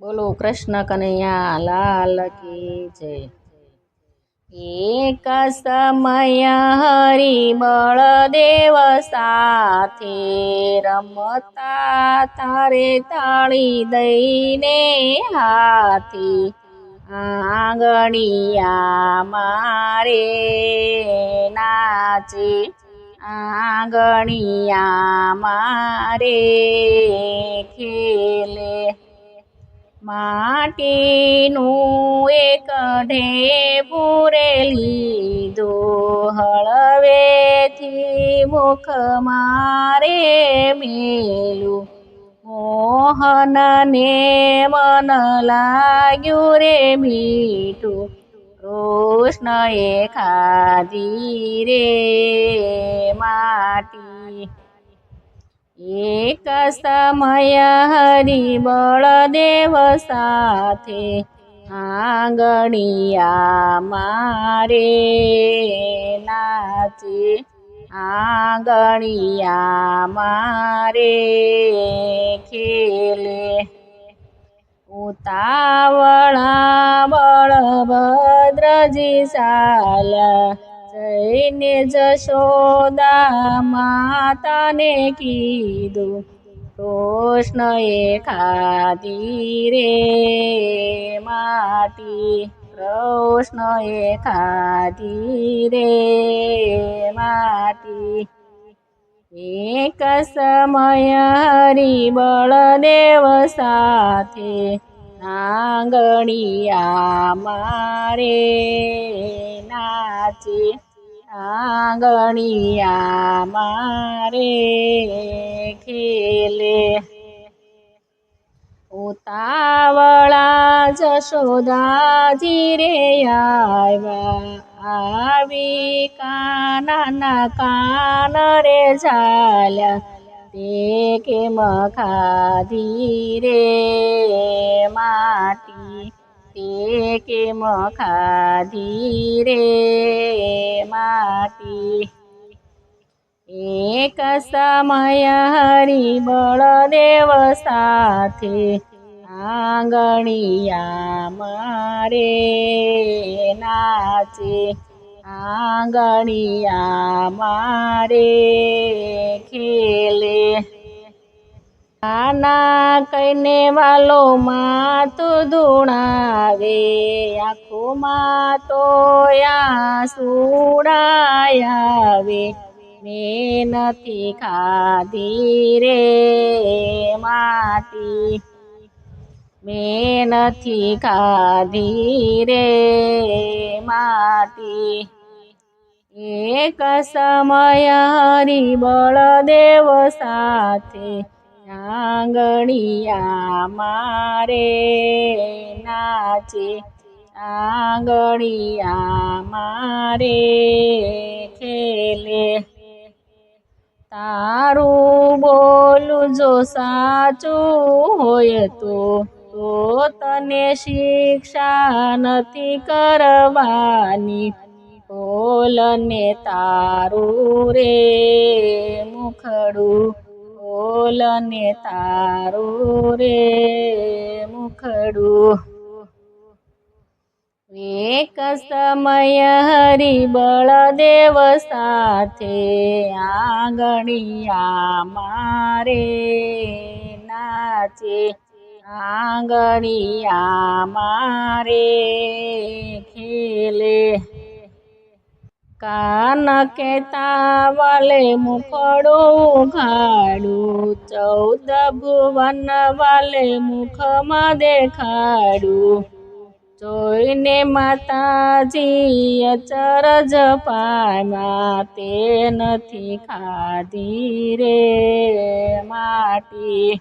બોલો કૃષ્ણ કનૈયા લાલ કી જય। એક સમય હરિ બળદેવ સાથે રમતા તારે તાળી દઈને હાથી આંગણિયા મારે નાચે આંગણિયા મારે ખેલે। માટીનું એક ઢેફું રે લીધું હળવેથી મુખ મારે મેલું। મોહનને મન લાગ્યું રે મીઠું કૃષ્ણએ ખાધી રે માટી। એક સમય હરિ બળદેવ સાથે આંગણિયા મારે નાચે આંગણિયા મારે ખેલે। ઉતાવળા બળભદ્રજી ચાલ્યા જઈને જશોદા માતાને કીધું કૃષ્ણએ ખાધી રે માટી કૃષ્ણએ ખાધી રે માટી। એક સમય હરિ બળદેવ સાથે આંગણિયા મારે નાચે આંગણિયા મારે ખેલે। ઉતાવળા જશોદાજી રે આવ્યા આવી કાનાના કાન રે ઝાલ્યા તે કેમ ખાધી રે માટી તે કેમ ખાધી રે માટી। એક સમય હરિ બળદેવ સાથે આંગણિયા મારે નાચે આંગણિયા મારે ખેલે। નાના કઈને વાલો માથું ધૂણાવે આંખોમાં તો આંસુડા આવે મેં નથી ખાધી રે માટી મેં નથી ખાધી રે માટી। એક સમય હરિ બળદેવ સાથે આંગણિયા મારે નાચે આંગણિયા મારે ખેલે। તારું બોલું જો સાચું હોય તો તને શિક્ષા નથી કરવાની બોલને તારું રે મુખડું બોલને તારું રે મુખડું। એક સમય હરિ બળદેવ સાથે આંગણિયા મારે નાચે આંગણિયા મારે ખેલે। કાન કહેતા વાલે મુખડું ઉઘાડું 14 ભુવન વાલે મુખમાં દેખાડું જોઈને માતાજી અચરજ પામ્યા તે નથી ખાધી રે માટી।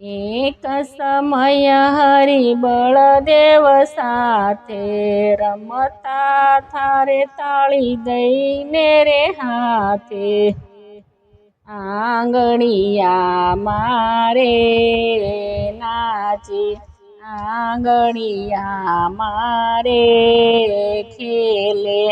એક સમય હરિ બળદેવ સાથે રમતા થારે તાળી દઈને રે હાથે આંગણિયા મારે નાચે આંગણિયા મારે ખેલે।